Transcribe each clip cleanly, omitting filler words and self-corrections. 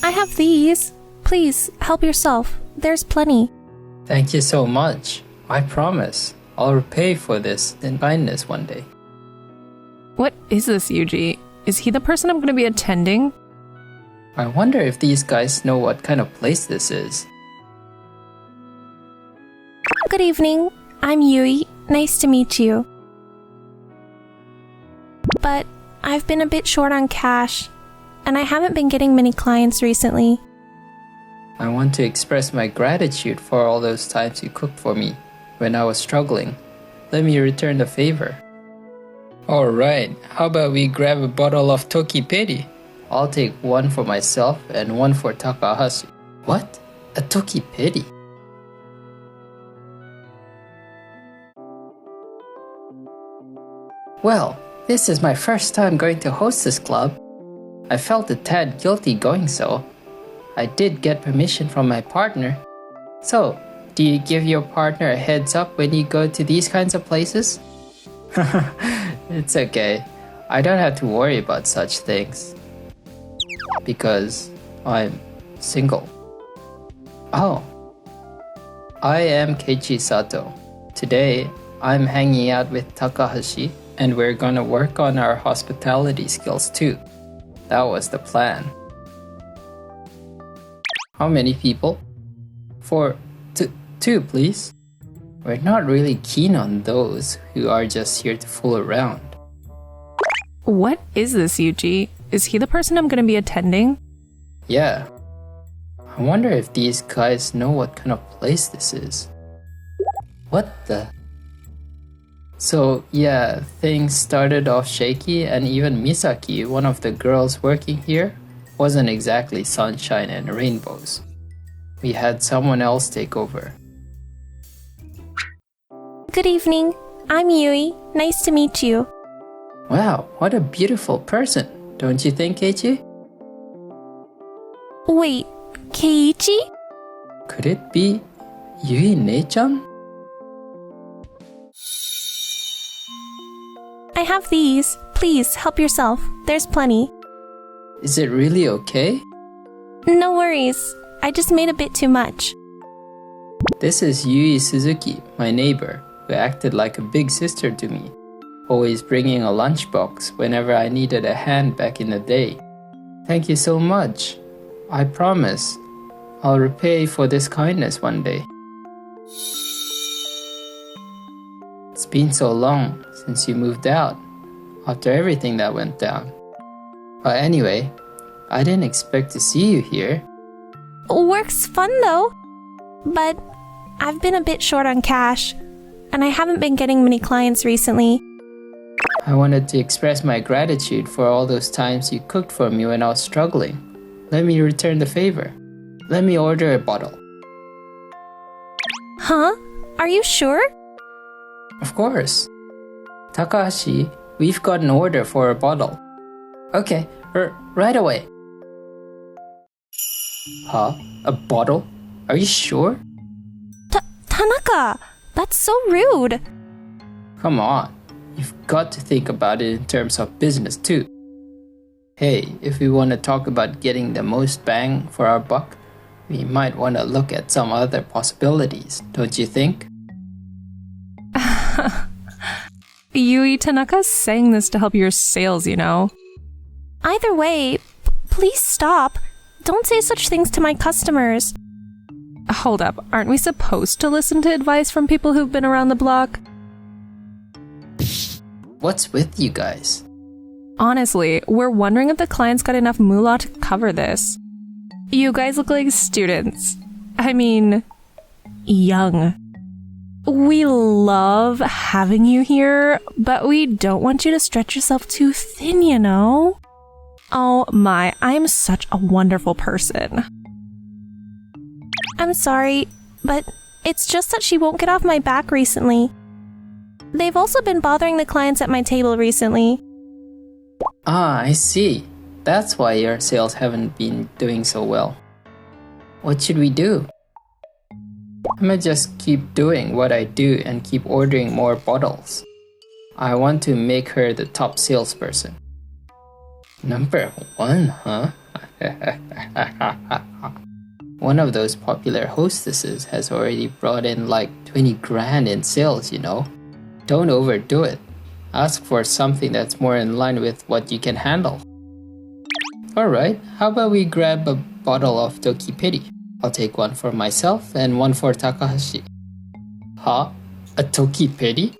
I have these. Please, help yourself. There's plenty. Thank you so much. I promise. I'll repay for this in kindness one day. What is this, Yuji? Is he the person I'm going to be attending? I wonder if these guys know what kind of place this is. Good evening. I'm Yui. Nice to meet you. But I've been a bit short on cash, and I haven't been getting many clients recently. I want to express my gratitude for all those times you cooked for me when I was struggling. Let me return the favor. Alright, how about we grab a bottle of Toki Peri? I'll take one for myself and one for Takahashi. What? A Toki Peri? Well, this is my first time going to Hostess Club. I felt a tad guilty going so. I did get permission from my partner. So, do you give your partner a heads up when you go to these kinds of places? It's okay. I don't have to worry about such things. Because I'm single. Oh. I am Keiichi Sato. Today, I'm hanging out with Takahashi and we're gonna work on our hospitality skills too. That was the plan. How many people? For two, please. We're not really keen on those who are just here to fool around. What is this, Yuji? Is he the person I'm going to be attending? Yeah. I wonder if these guys know what kind of place this is. What the? So yeah, things started off shaky and even Misaki, one of the girls working here, wasn't exactly sunshine and rainbows. We had someone else take over. Good evening. I'm Yui. Nice to meet you. Wow, what a beautiful person, don't you think, Keiichi? Wait, Keiichi? Could it be Yui-ne-chan? I have these. Please, help yourself. There's plenty. Is it really okay? No worries. I just made a bit too much. This is Yui Suzuki, my neighbor, who acted like a big sister to me, always bringing a lunchbox whenever I needed a hand back in the day. Thank you so much. I promise I'll repay for this kindness one day. It's been so long since you moved out, after everything that went down. But anyway, I didn't expect to see you here. Work's fun though. But I've been a bit short on cash, and I haven't been getting many clients recently. I wanted to express my gratitude for all those times you cooked for me when I was struggling. Let me return the favor. Let me order a bottle. Huh? Are you sure? Of course. Takahashi, we've got an order for a bottle. Okay, right away. Huh? A bottle? Are you sure? Tanaka! That's so rude! Come on. You've got to think about it in terms of business too. Hey, if we want to talk about getting the most bang for our buck, we might want to look at some other possibilities, don't you think? Yui, Tanaka's saying this to help your sales, you know. Either way, please stop. Don't say such things to my customers. Hold up, aren't we supposed to listen to advice from people who've been around the block? What's with you guys? Honestly, we're wondering if the client's got enough moolah to cover this. You guys look like students. I mean, young. We love having you here, but we don't want you to stretch yourself too thin, you know? Oh my, I am such a wonderful person. I'm sorry, but it's just that she won't get off my back recently. They've also been bothering the clients at my table recently. Ah, I see. That's why your sales haven't been doing so well. What should we do? I'ma just keep doing what I do and keep ordering more bottles. I want to make her the top salesperson. Number 1, huh? One of those popular hostesses has already brought in like 20 grand in sales, you know. Don't overdo it. Ask for something that's more in line with what you can handle. Alright, how about we grab a bottle of Tokiperi? I'll take one for myself and one for Takahashi. Huh? A Tokiperi?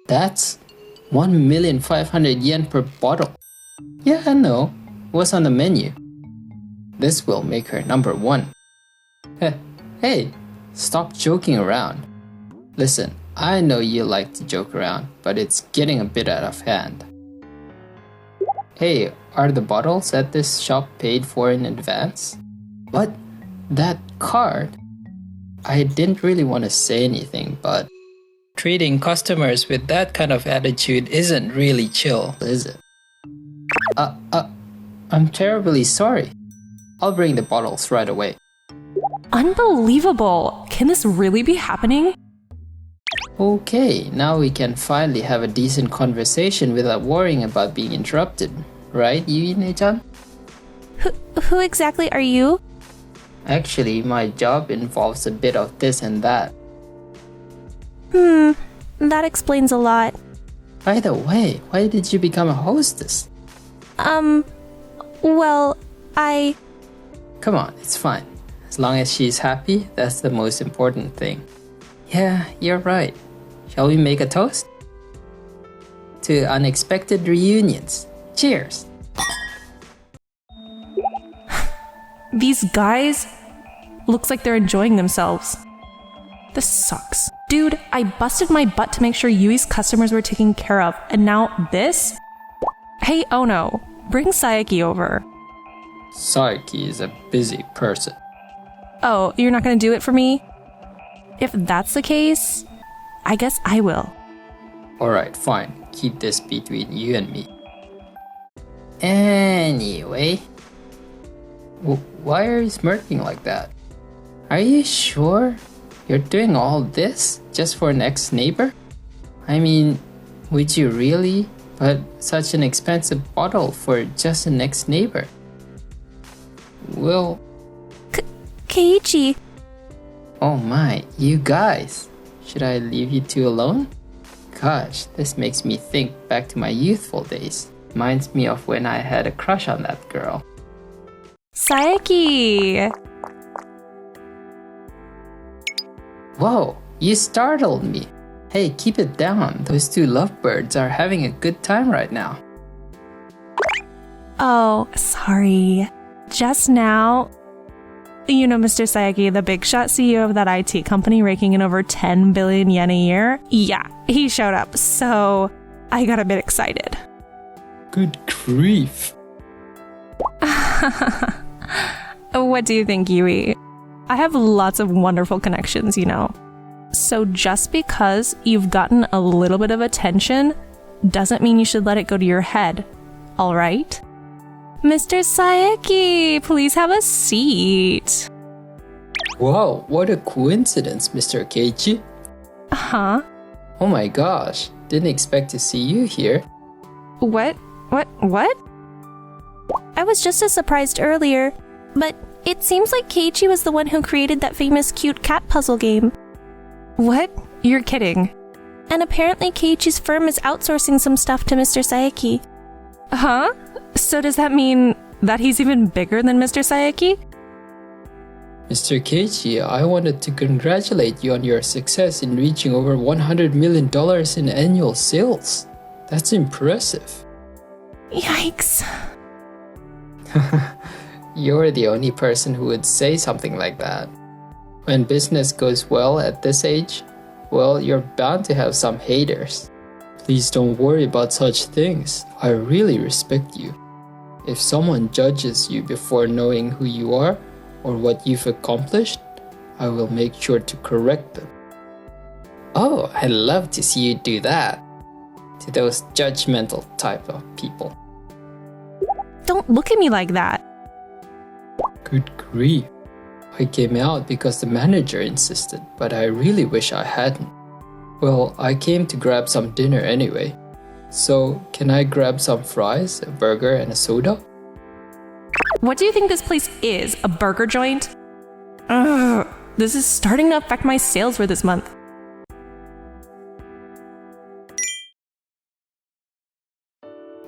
That's 1,500,000 yen per bottle. Yeah, I know. What's on the menu? This will make her number one. Hey, stop joking around. Listen, I know you like to joke around, but it's getting a bit out of hand. Hey, are the bottles at this shop paid for in advance? What? That card? I didn't really want to say anything, but treating customers with that kind of attitude isn't really chill, is it? I'm terribly sorry. I'll bring the bottles right away. Unbelievable! Can this really be happening? Okay, now we can finally have a decent conversation without worrying about being interrupted. Right, Yui-ne-chan? Who exactly are you? Actually, my job involves a bit of this and that. That explains a lot. By the way, why did you become a hostess? Well, Come on, it's fine. As long as she's happy, that's the most important thing. Yeah, you're right. Shall we make a toast? To unexpected reunions. Cheers! These guys looks like they're enjoying themselves. This sucks. Dude, I busted my butt to make sure Yui's customers were taken care of, and now this? Hey, Ono, bring Sayaki over. Sayaki is a busy person. Oh, you're not gonna do it for me? If that's the case, I guess I will. Alright, fine. Keep this between you and me. Anyway, why are you smirking like that? Are you sure you're doing all this just for an ex-neighbor? I mean, would you really put such an expensive bottle for just an ex-neighbor? Well... Keiichi! Oh my, you guys! Should I leave you two alone? Gosh, this makes me think back to my youthful days. Reminds me of when I had a crush on that girl. Sayaki! Whoa, you startled me. Hey, keep it down. Those two lovebirds are having a good time right now. Oh, sorry. Just now, you know Mr. Sayaki, the big shot CEO of that IT company raking in over 10 billion yen a year? Yeah, he showed up, so I got a bit excited. Good grief. What do you think, Yui? I have lots of wonderful connections, you know. So just because you've gotten a little bit of attention doesn't mean you should let it go to your head, all right? Mr. Sayaki, please have a seat. Wow, what a coincidence, Mr. Keiichi. Huh? Oh my gosh, didn't expect to see you here. What? I was just as surprised earlier, but it seems like Keiichi was the one who created that famous cute cat puzzle game. What? You're kidding. And apparently Keiichi's firm is outsourcing some stuff to Mr. Sayaki. Huh? So does that mean that he's even bigger than Mr. Sayaki? Mr. Keiichi, I wanted to congratulate you on your success in reaching over $100 million in annual sales. That's impressive. Yikes. You're the only person who would say something like that. When business goes well at this age, well, you're bound to have some haters. Please don't worry about such things. I really respect you. If someone judges you before knowing who you are or what you've accomplished, I will make sure to correct them. Oh, I'd love to see you do that. To those judgmental type of people. Don't look at me like that. Good grief. I came out because the manager insisted, but I really wish I hadn't. Well, I came to grab some dinner anyway. So, can I grab some fries, a burger, and a soda? What do you think this place is? A burger joint? Ugh, this is starting to affect my sales for this month.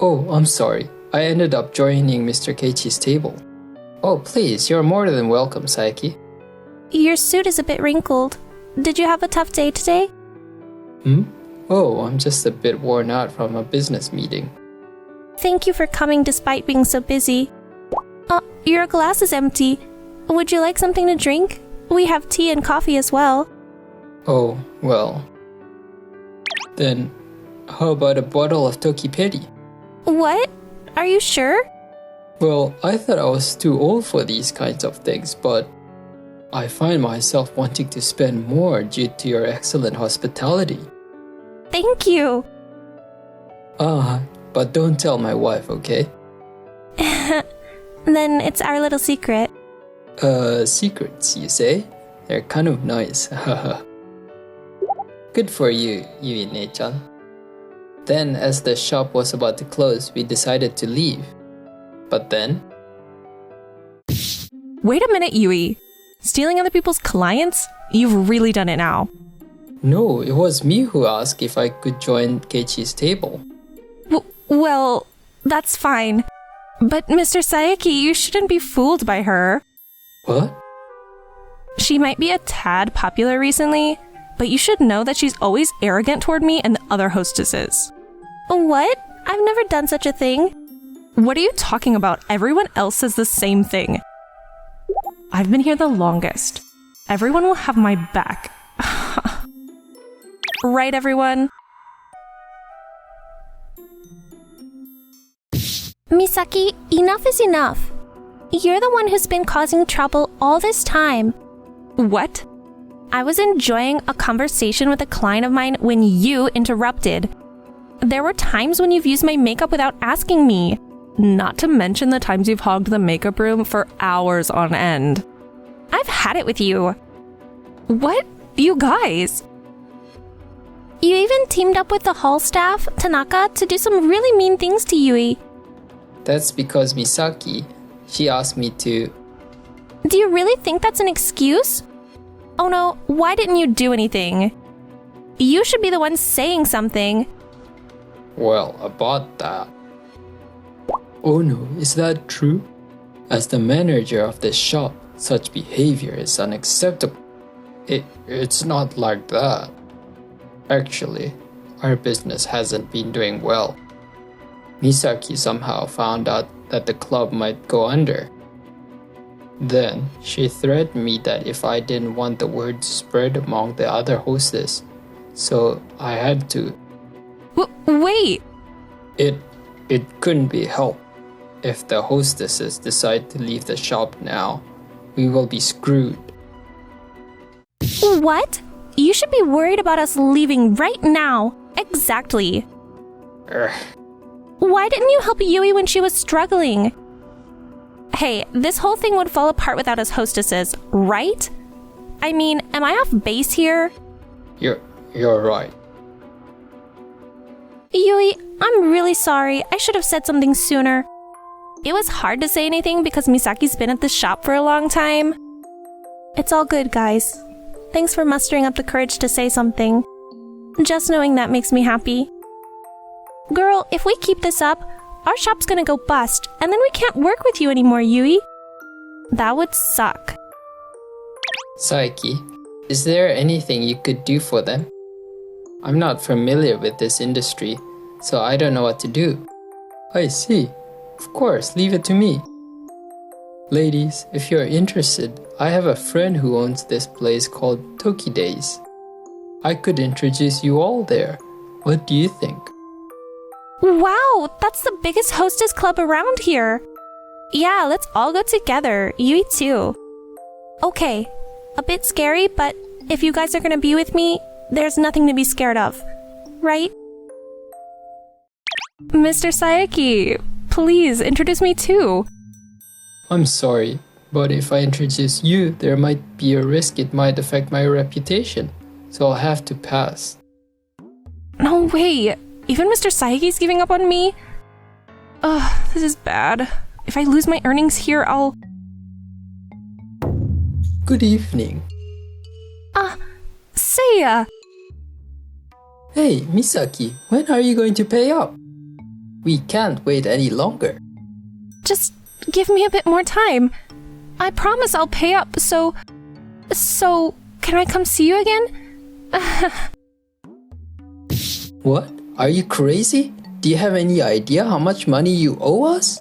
Oh, I'm sorry. I ended up joining Mr. Keiichi's table. Oh, please, you're more than welcome, Saiki. Your suit is a bit wrinkled. Did you have a tough day today? Oh, I'm just a bit worn out from a business meeting. Thank you for coming despite being so busy. Your glass is empty. Would you like something to drink? We have tea and coffee as well. Oh, well. Then, how about a bottle of Tokiperi? What? Are you sure? Well, I thought I was too old for these kinds of things, but I find myself wanting to spend more due to your excellent hospitality. Thank you. But don't tell my wife, okay? Then it's our little secret. Secrets, you say? They're kind of nice, haha. Good for you, Yui-ne-chan. Then, as the shop was about to close, we decided to leave. But then... Wait a minute, Yui. Stealing other people's clients? You've really done it now. No, it was me who asked if I could join Keiichi's table. Well, that's fine. But Mr. Saeki, you shouldn't be fooled by her. What? She might be a tad popular recently, but you should know that she's always arrogant toward me and the other hostesses. What? I've never done such a thing. What are you talking about? Everyone else says the same thing. I've been here the longest. Everyone will have my back. Right, everyone? Misaki, enough is enough. You're the one who's been causing trouble all this time. What? I was enjoying a conversation with a client of mine when you interrupted. There were times when you've used my makeup without asking me. Not to mention the times you've hogged the makeup room for hours on end. I've had it with you. What? You guys? You even teamed up with the hall staff, Tanaka, to do some really mean things to Yui. That's because Misaki, she asked me to... Do you really think that's an excuse? Oh no, why didn't you do anything? You should be the one saying something. Well, about that... Oh no, is that true? As the manager of this shop, such behavior is unacceptable. It's not like that. Actually, our business hasn't been doing well. Misaki somehow found out that the club might go under. Then, she threatened me that if I didn't want the word to spread among the other hostess, so I had to. Wait! It couldn't be helped. If the hostesses decide to leave the shop now, we will be screwed. What? You should be worried about us leaving right now. Exactly. Why didn't you help Yui when she was struggling? Hey, this whole thing would fall apart without us hostesses, right? I mean, am I off base here? You're right. Yui, I'm really sorry. I should have said something sooner. It was hard to say anything because Misaki's been at the shop for a long time. It's all good, guys. Thanks for mustering up the courage to say something. Just knowing that makes me happy. Girl, if we keep this up, our shop's gonna go bust, and then we can't work with you anymore, Yui. That would suck. Saiki, is there anything you could do for them? I'm not familiar with this industry, so I don't know what to do. I see. Of course, leave it to me. Ladies, if you're interested, I have a friend who owns this place called Toki Days. I could introduce you all there. What do you think? Wow, that's the biggest hostess club around here. Yeah, let's all go together. Yui too. Okay, a bit scary, but if you guys are gonna be with me, there's nothing to be scared of, right? Mr. Saeki, please introduce me too. I'm sorry, but if I introduce you, there might be a risk it might affect my reputation, so I'll have to pass. No way, even Mr. Saeki's giving up on me? Ugh, this is bad. If I lose my earnings here, I'll... Good evening. Seiya! Hey, Misaki, when are you going to pay up? We can't wait any longer. Just give me a bit more time. I promise I'll pay up, so... can I come see you again? What? Are you crazy? Do you have any idea how much money you owe us?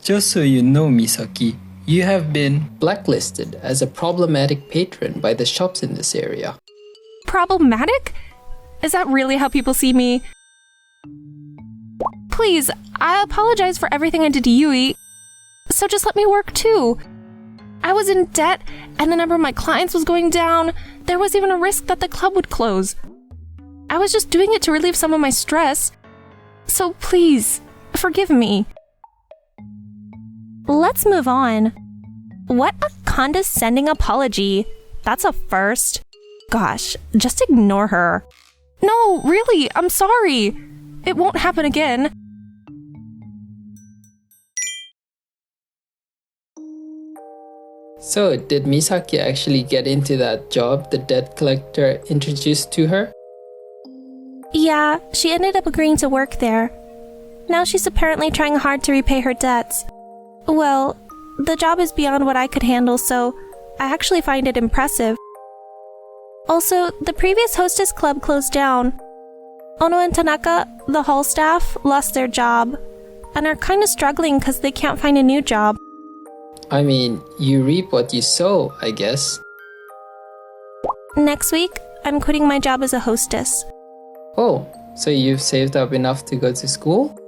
Just so you know, Misaki, you have been blacklisted as a problematic patron by the shops in this area. Problematic? Is that really how people see me? Please, I apologize for everything I did to Yui, so just let me work too. I was in debt, and the number of my clients was going down. There was even a risk that the club would close. I was just doing it to relieve some of my stress. So please, forgive me. Let's move on. What a condescending apology. That's a first. Gosh, just ignore her. No, really, I'm sorry. It won't happen again. So, did Misaki actually get into that job the debt collector introduced to her? Yeah, she ended up agreeing to work there. Now she's apparently trying hard to repay her debts. Well, the job is beyond what I could handle, so I actually find it impressive. Also, the previous Hostess club closed down. Ono and Tanaka, the hall staff, lost their job and are kind of struggling because they can't find a new job. I mean, you reap what you sow, I guess. Next week, I'm quitting my job as a hostess. Oh, so you've saved up enough to go to school?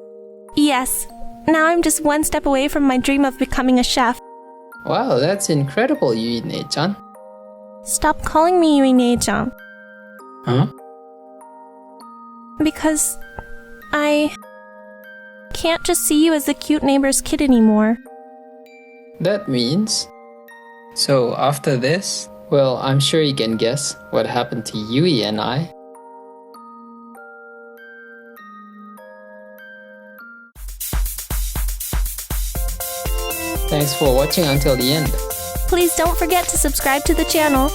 Yes. Now I'm just one step away from my dream of becoming a chef. Wow, that's incredible, Yui-ne-chan. Stop calling me Yui-ne-chan. Huh? Because I can't just see you as the cute neighbor's kid anymore. That means... So after this, well, I'm sure you can guess what happened to Yui and I. Thanks for watching until the end. Please don't forget to subscribe to the channel.